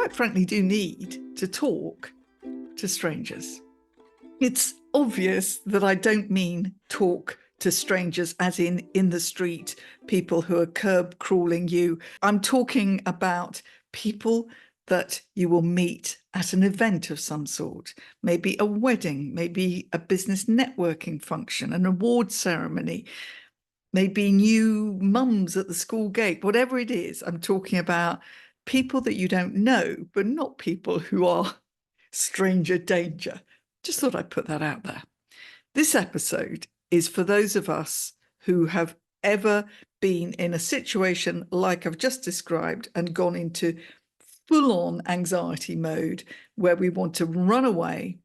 quite frankly do need to talk to strangers. It's obvious that I don't mean talk to strangers as in the street, people who are curb crawling you. I'm talking about people that you will meet at an event of some sort, maybe a wedding, maybe a business networking function, an award ceremony, maybe new mums at the school gate, whatever it is. I'm talking about people that you don't know, but not people who are stranger danger. Just thought I'd put that out there. This episode is for those of us who have ever been in a situation like I've just described and gone into full-on anxiety mode where we want to run away.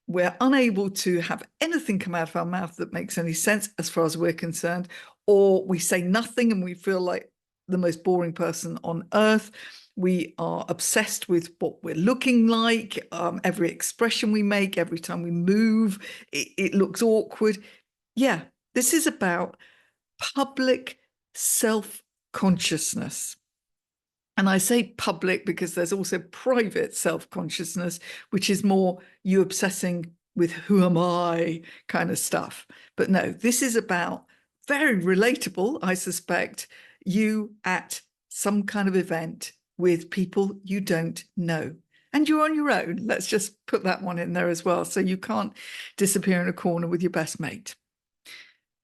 We're unable to have anything come out of our mouth that makes any sense as far as we're concerned, or we say nothing and we feel like the most boring person on earth. We are obsessed with what we're looking like. Every expression we make, every time we move, it looks awkward. Yeah, this is about public self-consciousness. And I say public because there's also private self-consciousness, which is more you obsessing with who am I kind of stuff. But no, this is about very relatable, I suspect, you at some kind of event with people you don't know. And you're on your own. Let's just put that one in there as well. So you can't disappear in a corner with your best mate.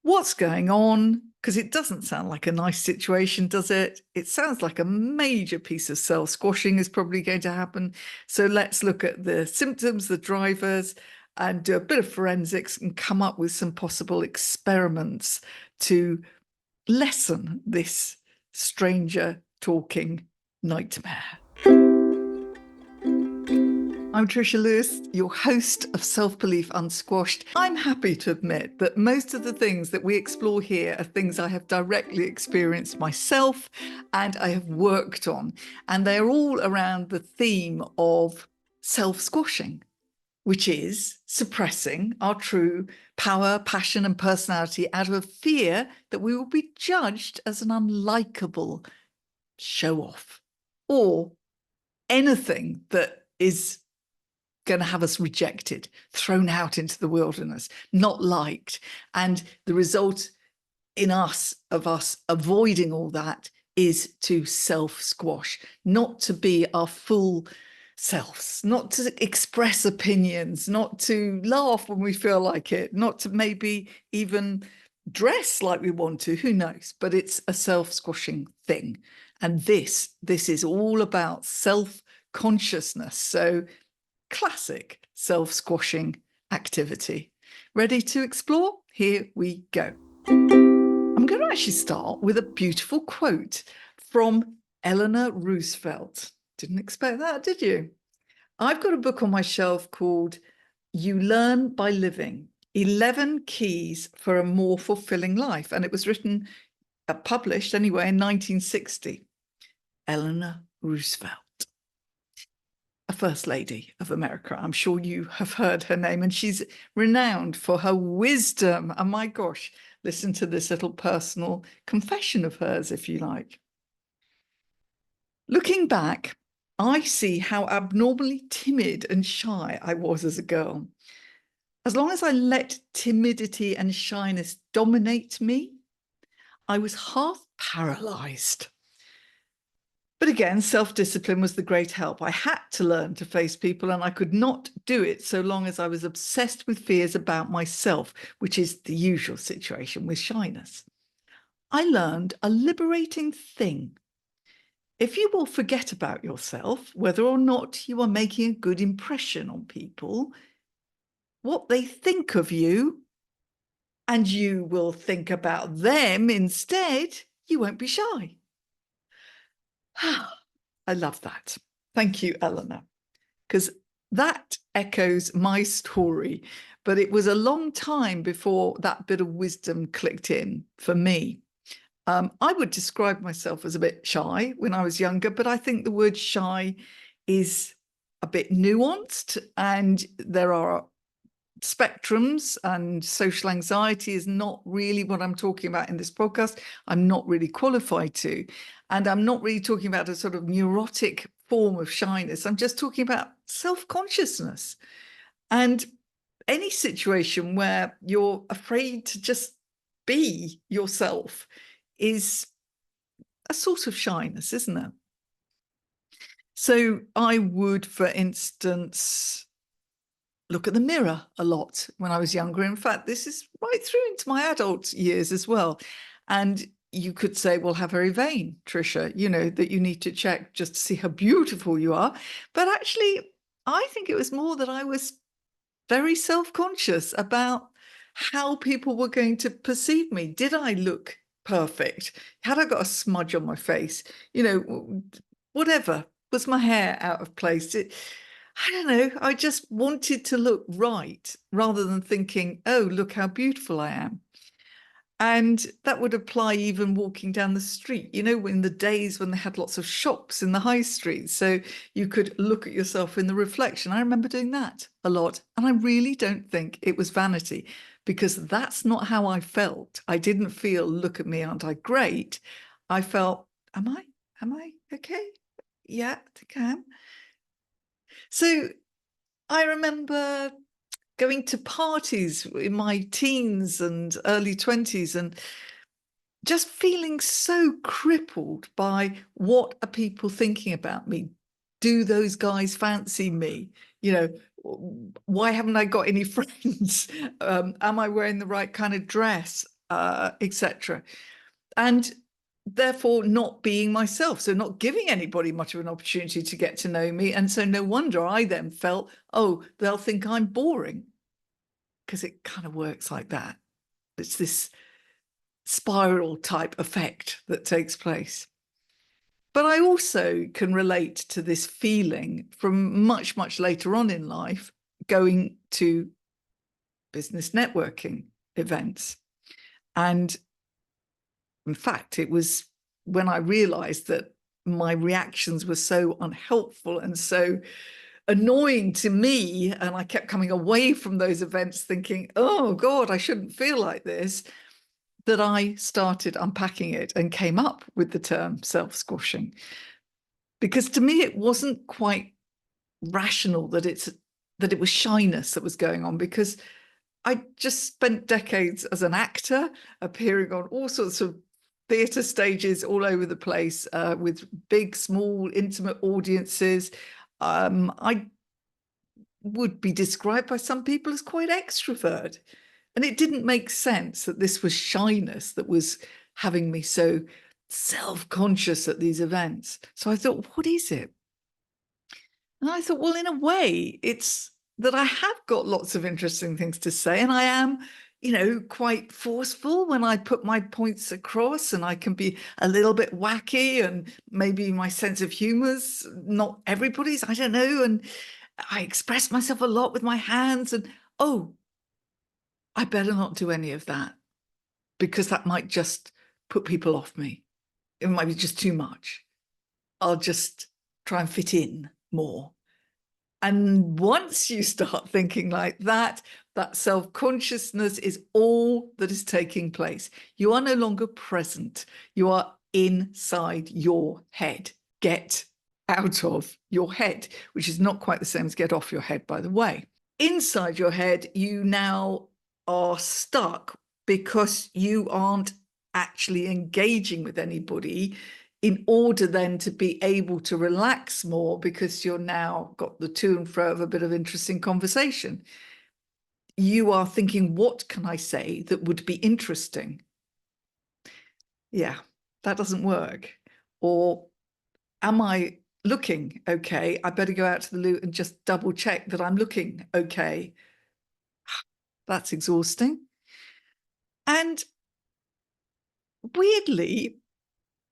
What's going on? Because it doesn't sound like a nice situation, does it? It sounds like a major piece of cell squashing is probably going to happen. So let's look at the symptoms, the drivers, and do a bit of forensics and come up with some possible experiments to lessen this stranger talking nightmare. I'm Tricia Lewis, your host of Self-Belief Unsquashed. I'm happy to admit that most of the things that we explore here are things I have directly experienced myself and I have worked on. And they're all around the theme of self-squashing, which is suppressing our true power, passion, and personality out of fear that we will be judged as an unlikable show-off or anything that is going to have us rejected, thrown out into the wilderness, not liked. And the result in us of us avoiding all that is to self-squash, not to be our full selves, not to express opinions, not to laugh when we feel like it, not to maybe even dress like we want to, who knows, but it's a self-squashing thing. And this is all about self-consciousness. So classic self-squashing activity. Ready to explore? Here we go. I'm going to actually start with a beautiful quote from Eleanor Roosevelt. Didn't expect that, did you? I've got a book on my shelf called You Learn by Living, 11 Keys for a More Fulfilling Life. And it was written, published anyway, in 1960. Eleanor Roosevelt, a First Lady of America. I'm sure you have heard her name, and she's renowned for her wisdom. And my gosh, listen to this little personal confession of hers, if you like. Looking back, I see how abnormally timid and shy I was as a girl. As long as I let timidity and shyness dominate me, I was half paralyzed. But again, self-discipline was the great help. I had to learn to face people, and I could not do it so long as I was obsessed with fears about myself, which is the usual situation with shyness. I learned a liberating thing. If you will forget about yourself, whether or not you are making a good impression on people, what they think of you, and you will think about them instead, you won't be shy. I love that. Thank you, Eleanor, because that echoes my story, but it was a long time before that bit of wisdom clicked in for me. I would describe myself as a bit shy when I was younger, but I think the word shy is a bit nuanced, and there are spectrums, and social anxiety is not really what I'm talking about in this podcast. I'm not really qualified to. And I'm not really talking about a sort of neurotic form of shyness. I'm just talking about self-consciousness. And any situation where you're afraid to just be yourself is a sort of shyness, isn't it? So I would, for instance, look at the mirror a lot when I was younger. In fact, this is right through into my adult years as well. And you could say, well, how very vain, Trisha, you know, that you need to check just to see how beautiful you are. But actually, I think it was more that I was very self-conscious about how people were going to perceive me. Did I look perfect? Had I got a smudge on my face? You know, whatever. Was my hair out of place? I don't know. I just wanted to look right rather than thinking, oh, look how beautiful I am. And that would apply even walking down the street, you know, in the days when they had lots of shops in the high street. So you could look at yourself in the reflection. I remember doing that a lot. And I really don't think it was vanity, because that's not how I felt. I didn't feel, look at me, aren't I great? I felt, am I okay? Yeah, I think I am. So I remember going to parties in my teens and early 20s and just feeling so crippled by what are people thinking about me? Do those guys fancy me? You know, why haven't I got any friends? Am I wearing the right kind of dress, etc.? And therefore not being myself, so not giving anybody much of an opportunity to get to know me. And so no wonder I then felt, oh, they'll think I'm boring, because it kind of works like that. It's this spiral type effect that takes place. But I also can relate to this feeling from much, much later on in life, going to business networking events. And in fact, it was when I realized that my reactions were so unhelpful and so annoying to me, and I kept coming away from those events thinking, oh God, I shouldn't feel like this, that I started unpacking it and came up with the term self-squashing. Because to me, it wasn't quite rational that it was shyness that was going on, because I just spent decades as an actor, appearing on all sorts of theatre stages all over the place, with big, small, intimate audiences. I would be described by some people as quite extrovert. And it didn't make sense that this was shyness that was having me so self-conscious at these events. So I thought, what is it? And I thought, well, in a way, it's that I have got lots of interesting things to say, and I am, you know, quite forceful when I put my points across, and I can be a little bit wacky, and maybe my sense of humor's not everybody's, I don't know, and I express myself a lot with my hands, and oh, I better not do any of that, because that might just put people off me. It might be just too much. I'll just try and fit in more. And once you start thinking like that, that self-consciousness is all that is taking place. You are no longer present. You are inside your head. Get out of your head, which is not quite the same as get off your head, by the way. Inside your head, you now are stuck because you aren't actually engaging with anybody in order then to be able to relax more, because you're now got the to and fro of a bit of interesting conversation. You are thinking, what can I say that would be interesting? Yeah, that doesn't work. Or am I looking okay? I better go out to the loo and just double check that I'm looking okay. That's exhausting. And weirdly,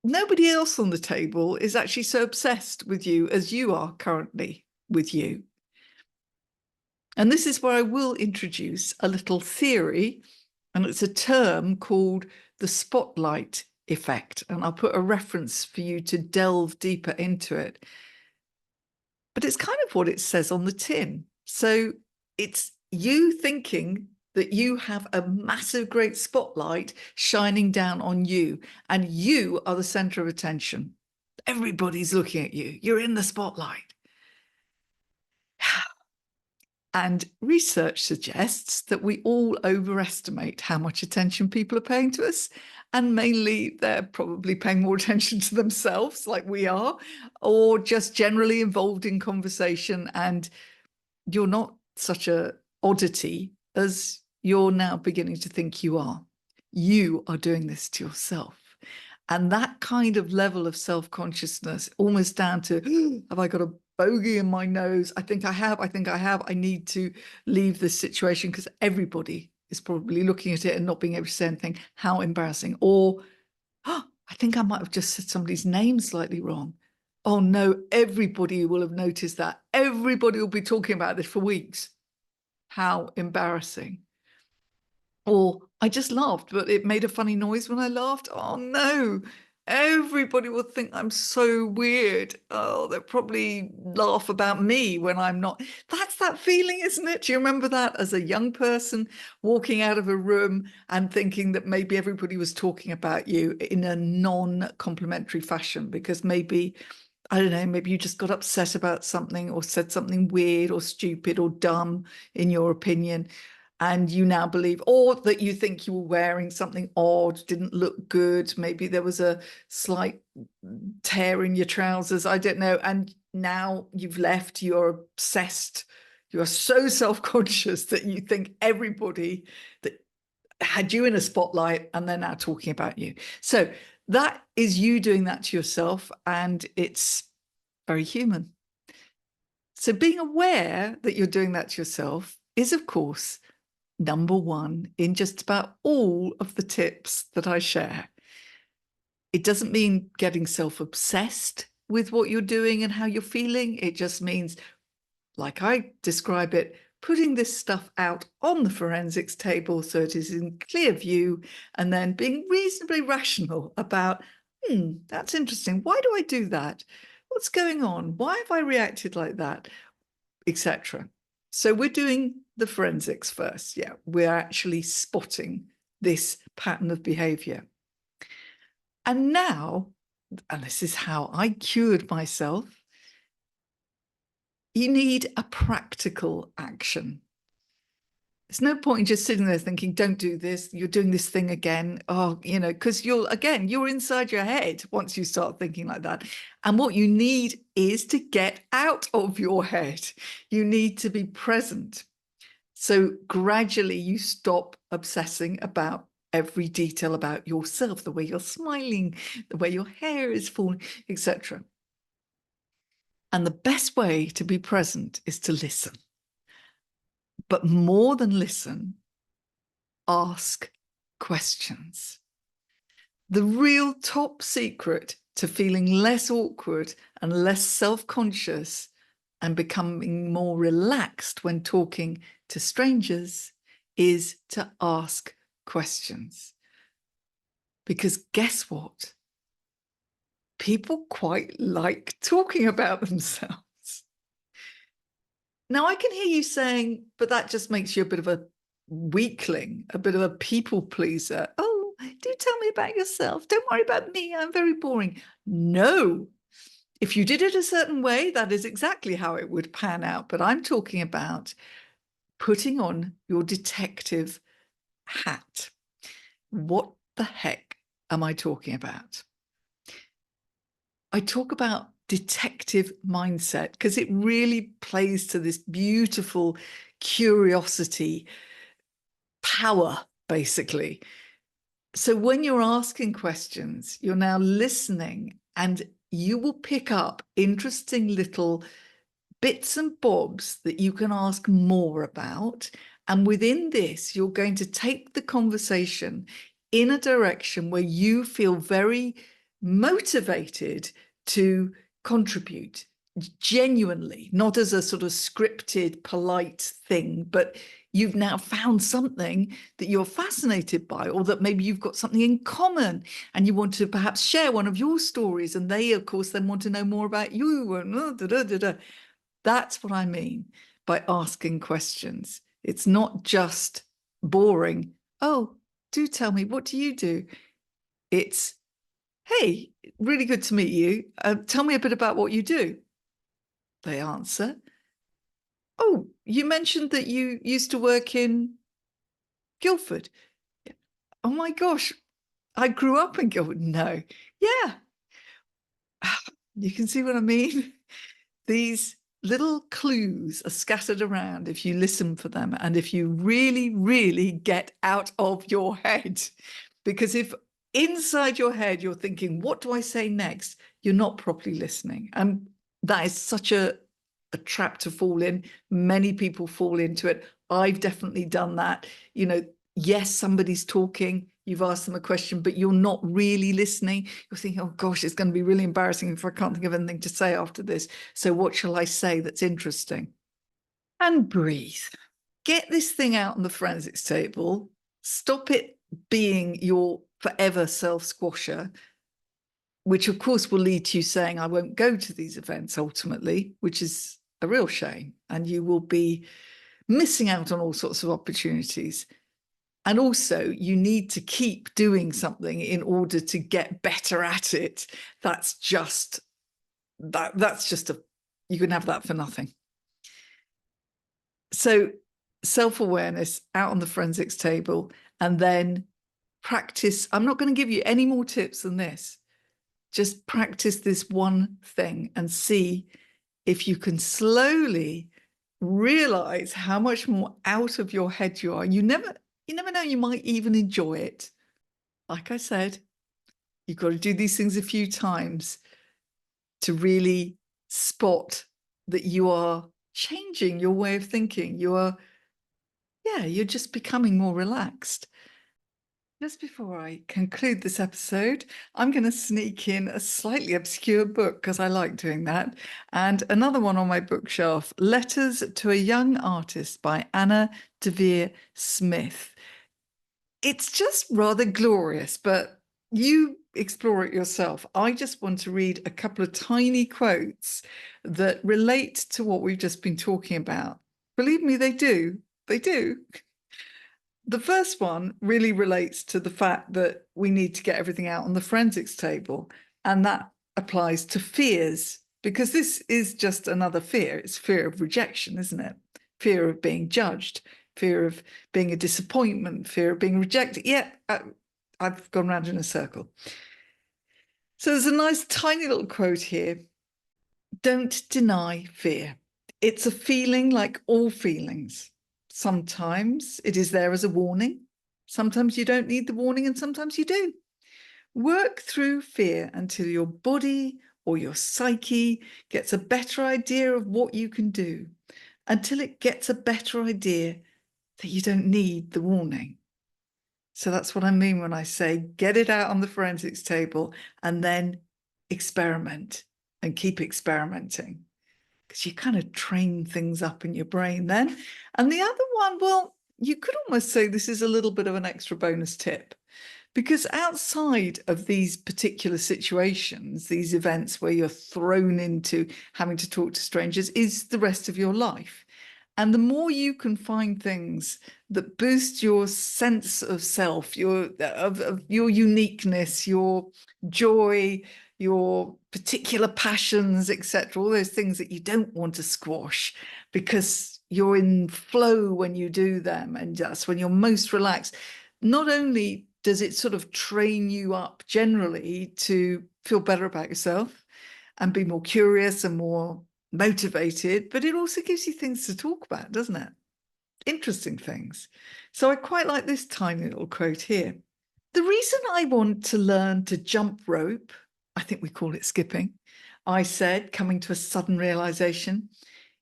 nobody else on the table is actually so obsessed with you as you are currently with you. And this is where I will introduce a little theory, and it's a term called the spotlight effect. And I'll put a reference for you to delve deeper into it. But it's kind of what it says on the tin. So it's you thinking that you have a massive, great spotlight shining down on you, and you are the center of attention. Everybody's looking at you. You're in the spotlight. And research suggests that we all overestimate how much attention people are paying to us. And mainly, they're probably paying more attention to themselves, like we are, or just generally involved in conversation. And you're not such a oddity as you're now beginning to think you are. You are doing this to yourself. And that kind of level of self-consciousness, almost down to, have I got a bogey in my nose? I think I have. I need to leave this situation, because everybody is probably looking at it and not being able to say anything. How embarrassing. Or, oh, I think I might have just said somebody's name slightly wrong. Oh no, everybody will have noticed that. Everybody will be talking about this for weeks. How embarrassing. Or, I just laughed, but it made a funny noise when I laughed. Oh no, everybody will think I'm so weird. Oh, they'll probably laugh about me when I'm not. That's that feeling, isn't it? Do you remember that as a young person walking out of a room and thinking that maybe everybody was talking about you in a non-complimentary fashion because maybe, I don't know, maybe you just got upset about something or said something weird or stupid or dumb in your opinion, and you now believe, or that you think you were wearing something odd, didn't look good, maybe there was a slight tear in your trousers, I don't know, and now you've left, you're obsessed, you're so self-conscious that you think everybody that had you in a spotlight and they're now talking about you. So that is you doing that to yourself, and it's very human. So being aware that you're doing that to yourself is, of course, number one in just about all of the tips that I share. It doesn't mean getting self-obsessed with what you're doing and how you're feeling. It just means, like I describe it, putting this stuff out on the forensics table so it is in clear view, and then being reasonably rational about, that's interesting. Why do I do that? What's going on? Why have I reacted like that? Etc. So we're doing the forensics first. Yeah, we're actually spotting this pattern of behavior. And now, and this is how I cured myself, you need a practical action. There's no point in just sitting there thinking, don't do this, you're doing this thing again. Oh, because you're inside your head once you start thinking like that. And what you need is to get out of your head. You need to be present. So gradually you stop obsessing about every detail about yourself, the way you're smiling, the way your hair is falling, etc. And the best way to be present is to listen. But more than listen, ask questions. The real top secret to feeling less awkward and less self-conscious and becoming more relaxed when talking to strangers is to ask questions. Because guess what? People quite like talking about themselves. Now, I can hear you saying, but that just makes you a bit of a weakling, a bit of a people pleaser. Oh, do tell me about yourself. Don't worry about me. I'm very boring. No. If you did it a certain way, that is exactly how it would pan out. But I'm talking about putting on your detective hat. What the heck am I talking about? I talk about detective mindset because it really plays to this beautiful curiosity power, basically. So when you're asking questions, you're now listening, and you will pick up interesting little bits and bobs that you can ask more about. And within this, you're going to take the conversation in a direction where you feel very motivated to contribute genuinely, not as a sort of scripted, polite thing, but you've now found something that you're fascinated by, or that maybe you've got something in common and you want to perhaps share one of your stories, and they, of course, then want to know more about you. And That's what I mean by asking questions. It's not just boring. Oh, do tell me, what do you do? It's, hey, really good to meet you. Tell me a bit about what you do. They answer, oh, you mentioned that you used to work in Guildford. Oh my gosh, I grew up in Guildford. No. Yeah. You can see what I mean? These little clues are scattered around if you listen for them and if you really, really get out of your head. Because if inside your head you're thinking, what do I say next? You're not properly listening. And that is such a trap to fall in. Many people fall into it. I've definitely done that. You know, yes, somebody's talking, you've asked them a question, but you're not really listening. You're thinking, oh gosh, it's going to be really embarrassing if I can't think of anything to say after this. So what shall I say that's interesting? And breathe. Get this thing out on the forensics table. Stop it being your forever self-squasher, which of course will lead to you saying, I won't go to these events ultimately, which is a real shame. And you will be missing out on all sorts of opportunities. And also, you need to keep doing something in order to get better at it. That's just you can have that for nothing. So self-awareness out on the forensics table, and then practice. I'm not going to give you any more tips than this. Just practice this one thing and see if you can slowly realize how much more out of your head you are. You never know, you might even enjoy it. Like I said, you've got to do these things a few times to really spot that you are changing your way of thinking. You're just becoming more relaxed. Just before I conclude this episode, I'm going to sneak in a slightly obscure book because I like doing that. And another one on my bookshelf, Letters to a Young Artist by Anna Deavere Smith. It's just rather glorious, but you explore it yourself. I just want to read a couple of tiny quotes that relate to what we've just been talking about. Believe me, they do. They do. The first one really relates to the fact that we need to get everything out on the forensics table. And that applies to fears, because this is just another fear. It's fear of rejection, isn't it? Fear of being judged, fear of being a disappointment, fear of being rejected. Yeah, I've gone round in a circle. So there's a nice tiny little quote here. Don't deny fear. It's a feeling like all feelings. Sometimes it is there as a warning. Sometimes you don't need the warning, and sometimes you do. Work through fear until your body or your psyche gets a better idea of what you can do, until it gets a better idea that you don't need the warning. So that's what I mean when I say get it out on the forensics table and then experiment and keep experimenting, because you kind of train things up in your brain then. And the other one, well, you could almost say this is a little bit of an extra bonus tip, because outside of these particular situations, these events where you're thrown into having to talk to strangers, is the rest of your life. And the more you can find things that boost your sense of self, of your uniqueness, your joy, your particular passions, etc., all those things that you don't want to squash because you're in flow when you do them, and that's when you're most relaxed. Not only does it sort of train you up generally to feel better about yourself and be more curious and more motivated, but it also gives you things to talk about, doesn't it? Interesting things. So I quite like this tiny little quote here. The reason I want to learn to jump rope, I think we call it skipping, I said, coming to a sudden realization,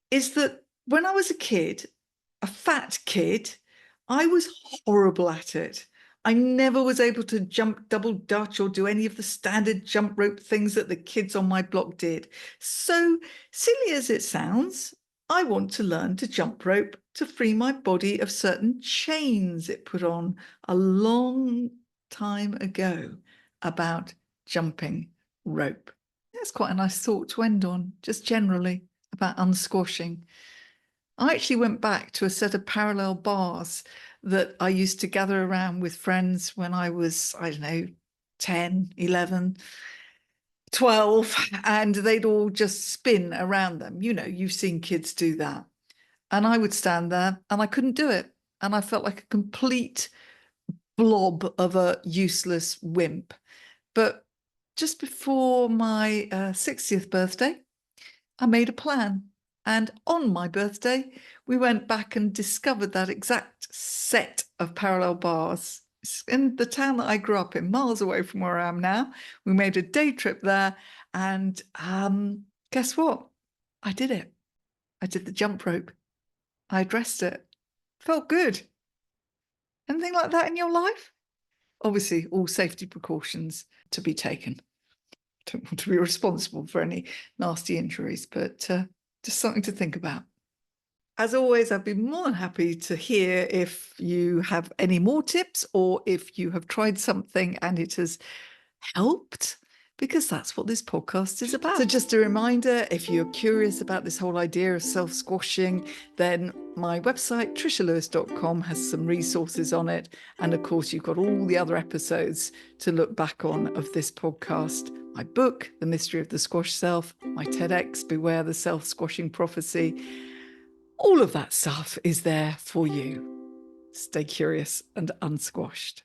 is that when I was a kid, a fat kid, I was horrible at it. I never was able to jump double dutch or do any of the standard jump rope things that the kids on my block did. So silly as it sounds, I want to learn to jump rope to free my body of certain chains it put on a long time ago about jumping rope. That's quite a nice thought to end on, just generally about unsquashing. I actually went back to a set of parallel bars that I used to gather around with friends when I was, I don't know, 10, 11, 12, and they'd all just spin around them. You know, you've seen kids do that. And I would stand there and I couldn't do it. And I felt like a complete blob of a useless wimp. But just before my 60th birthday, I made a plan. And on my birthday, we went back and discovered that exact set of parallel bars in the town that I grew up in, miles away from where I am now. We made a day trip there. And guess what? I did it. I did the jump rope. I addressed it. Felt good. Anything like that in your life? Obviously, all safety precautions to be taken. Don't want to be responsible for any nasty injuries, but just something to think about. As always, I'd be more than happy to hear if you have any more tips or if you have tried something and it has helped, because that's what this podcast is about. So just a reminder, if you're curious about this whole idea of self-squashing, then my website, trishalewis.com, has some resources on it. And of course, you've got all the other episodes to look back on of this podcast. My book, The Mystery of the Squash Self, my TEDx, Beware the Self-Squashing Prophecy. All of that stuff is there for you. Stay curious and unsquashed.